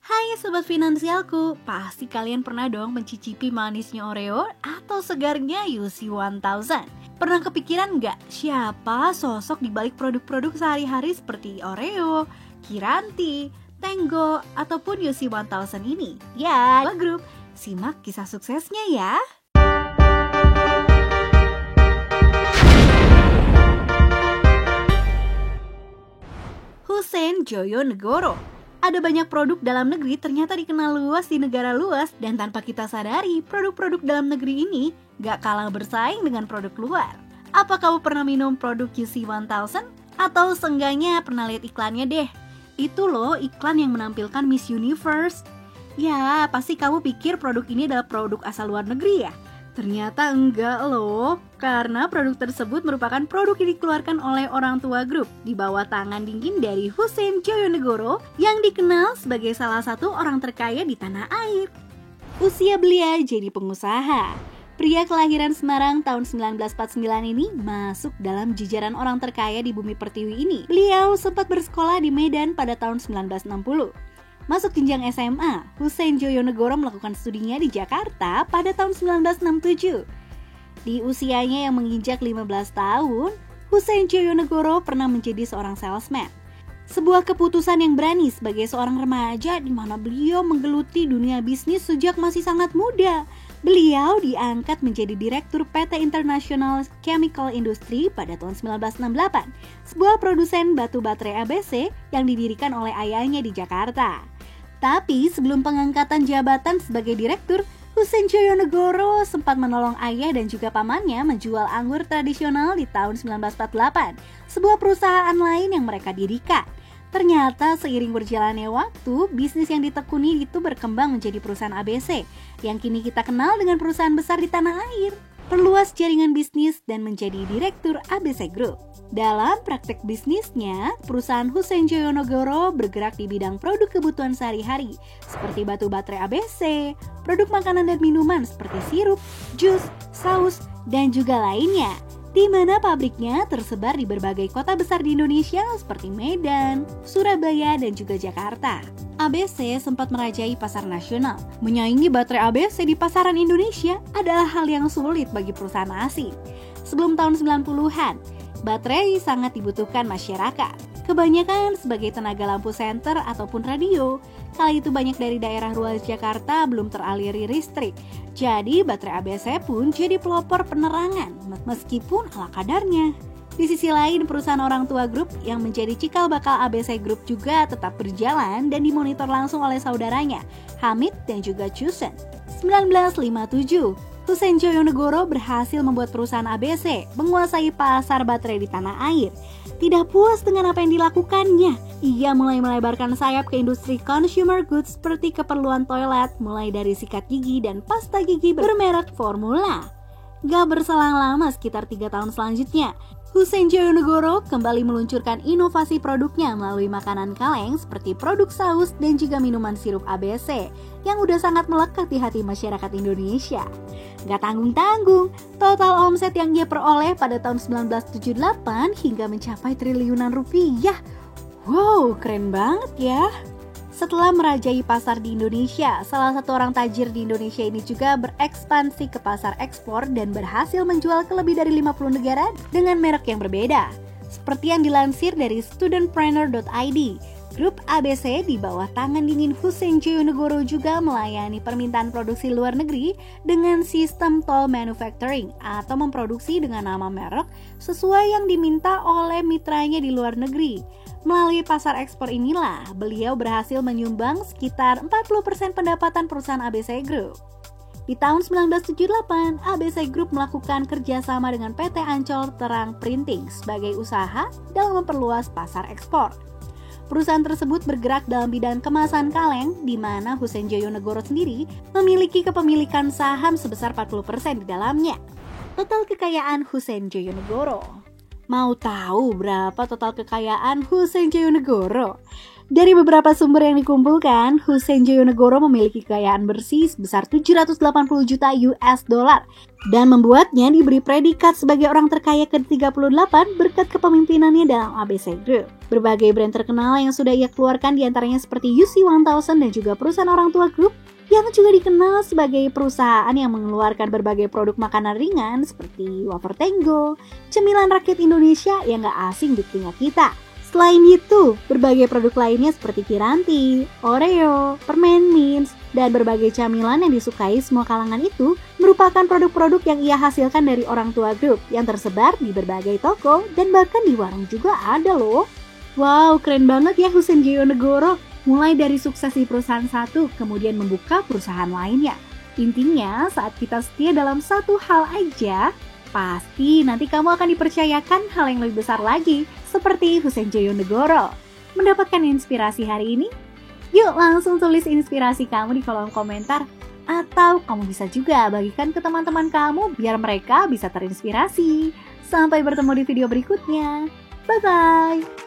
Hai Sobat Finansialku, pasti kalian pernah dong mencicipi manisnya Oreo atau segarnya UC 1000. Pernah kepikiran nggak siapa sosok di balik produk-produk sehari-hari seperti Oreo, Kiranti, Tenggo, ataupun UC 1000 ini? Ya, grup. Simak kisah suksesnya ya. Hussein Joyonegoro. Ada banyak produk dalam negeri ternyata dikenal luas di negara luas, dan tanpa kita sadari, produk-produk dalam negeri ini gak kalah bersaing dengan produk luar. Apa kamu pernah minum produk UC 1000? Atau seenggaknya pernah lihat iklannya deh. Itu loh iklan yang menampilkan Miss Universe. Ya, pasti kamu pikir produk ini adalah produk asal luar negeri ya? Ternyata enggak loh, karena produk tersebut merupakan produk yang dikeluarkan oleh orang tua grup di bawah tangan dingin dari Hussein Joyonegoro yang dikenal sebagai salah satu orang terkaya di tanah air. Usia belia jadi pengusaha. Pria kelahiran Semarang tahun 1949 ini masuk dalam jajaran orang terkaya di bumi pertiwi ini. Beliau sempat bersekolah di Medan pada tahun 1960. Masuk jenjang SMA, Hussein Joyonegoro melakukan studinya di Jakarta pada tahun 1967. Di usianya yang menginjak 15 tahun, Hussein Joyonegoro pernah menjadi seorang salesman. Sebuah keputusan yang berani sebagai seorang remaja di mana beliau menggeluti dunia bisnis sejak masih sangat muda. Beliau diangkat menjadi Direktur PT International Chemical Industry pada tahun 1968, sebuah produsen batu baterai ABC yang didirikan oleh ayahnya di Jakarta. Tapi sebelum pengangkatan jabatan sebagai direktur, Hussein Joyonegoro sempat menolong ayah dan juga pamannya menjual anggur tradisional di tahun 1948, sebuah perusahaan lain yang mereka dirikan. Ternyata seiring berjalannya waktu, bisnis yang ditekuni itu berkembang menjadi perusahaan ABC, yang kini kita kenal dengan perusahaan besar di tanah air. Perluas jaringan bisnis dan menjadi Direktur ABC Group. Dalam praktek bisnisnya, perusahaan Hussein Joyonegoro bergerak di bidang produk kebutuhan sehari-hari seperti batu baterai ABC, produk makanan dan minuman seperti sirup, jus, saus, dan juga lainnya, di mana pabriknya tersebar di berbagai kota besar di Indonesia seperti Medan, Surabaya, dan juga Jakarta. ABC sempat merajai pasar nasional. Menyaingi baterai ABC di pasaran Indonesia adalah hal yang sulit bagi perusahaan asing. Sebelum tahun 90-an, baterai sangat dibutuhkan masyarakat. Kebanyakan sebagai tenaga lampu senter ataupun radio. Kala itu banyak dari daerah luar Jakarta belum teraliri listrik. Jadi baterai ABC pun jadi pelopor penerangan meskipun ala kadarnya. Di sisi lain, perusahaan orang tua grup yang menjadi cikal bakal ABC Group juga tetap berjalan dan dimonitor langsung oleh saudaranya, Hamid dan juga Chusen. 1957, Hussein Joyonegoro berhasil membuat perusahaan ABC menguasai pasar baterai di tanah air. Tidak puas dengan apa yang dilakukannya, ia mulai melebarkan sayap ke industri consumer goods seperti keperluan toilet, mulai dari sikat gigi dan pasta gigi bermerek Formula. Gak berselang lama, sekitar 3 tahun selanjutnya, Hussein Joyonegoro kembali meluncurkan inovasi produknya melalui makanan kaleng seperti produk saus dan juga minuman sirup ABC yang udah sangat melekat di hati masyarakat Indonesia. Gak tanggung-tanggung, total omset yang ia peroleh pada tahun 1978 hingga mencapai triliunan rupiah. Wow, keren banget ya! Setelah merajai pasar di Indonesia, salah satu orang tajir di Indonesia ini juga berekspansi ke pasar ekspor dan berhasil menjual ke lebih dari 50 negara dengan merek yang berbeda. Seperti yang dilansir dari studentpreneur.id, grup ABC di bawah tangan dingin Hussein Joyonegoro juga melayani permintaan produksi luar negeri dengan sistem toll manufacturing atau memproduksi dengan nama merek sesuai yang diminta oleh mitranya di luar negeri. Melalui pasar ekspor inilah, beliau berhasil menyumbang sekitar 40% pendapatan perusahaan ABC Group. Di tahun 1978, ABC Group melakukan kerjasama dengan PT Ancol Terang Printing sebagai usaha dalam memperluas pasar ekspor. Perusahaan tersebut bergerak dalam bidang kemasan kaleng, di mana Hussein Joyonegoro sendiri memiliki kepemilikan saham sebesar 40% di dalamnya. Total kekayaan Hussein Joyonegoro. Mau tahu berapa total kekayaan Hussein Joyonegoro? Dari beberapa sumber yang dikumpulkan, Hussein Joyonegoro memiliki kekayaan bersih sebesar 780 juta US dollar dan membuatnya diberi predikat sebagai orang terkaya ke-38 berkat kepemimpinannya dalam ABC Group. Berbagai brand terkenal yang sudah ia keluarkan diantaranya seperti UC1000 dan juga perusahaan orang tua Group yang juga dikenal sebagai perusahaan yang mengeluarkan berbagai produk makanan ringan seperti wafer Tango, cemilan rakyat Indonesia yang gak asing di telinga kita. Selain itu, berbagai produk lainnya seperti Kiranti, Oreo, permen Mints, dan berbagai camilan yang disukai semua kalangan itu merupakan produk-produk yang ia hasilkan dari orang tua Group yang tersebar di berbagai toko dan bahkan di warung juga ada loh. Wow, keren banget ya Hussein Joyonegoro. Mulai dari sukses di perusahaan satu, kemudian membuka perusahaan lainnya. Intinya, saat kita setia dalam satu hal aja, pasti nanti kamu akan dipercayakan hal yang lebih besar lagi, seperti Hussein Joyonegoro. Mendapatkan inspirasi hari ini? Yuk langsung tulis inspirasi kamu di kolom komentar. Atau kamu bisa juga bagikan ke teman-teman kamu biar mereka bisa terinspirasi. Sampai bertemu di video berikutnya. Bye-bye!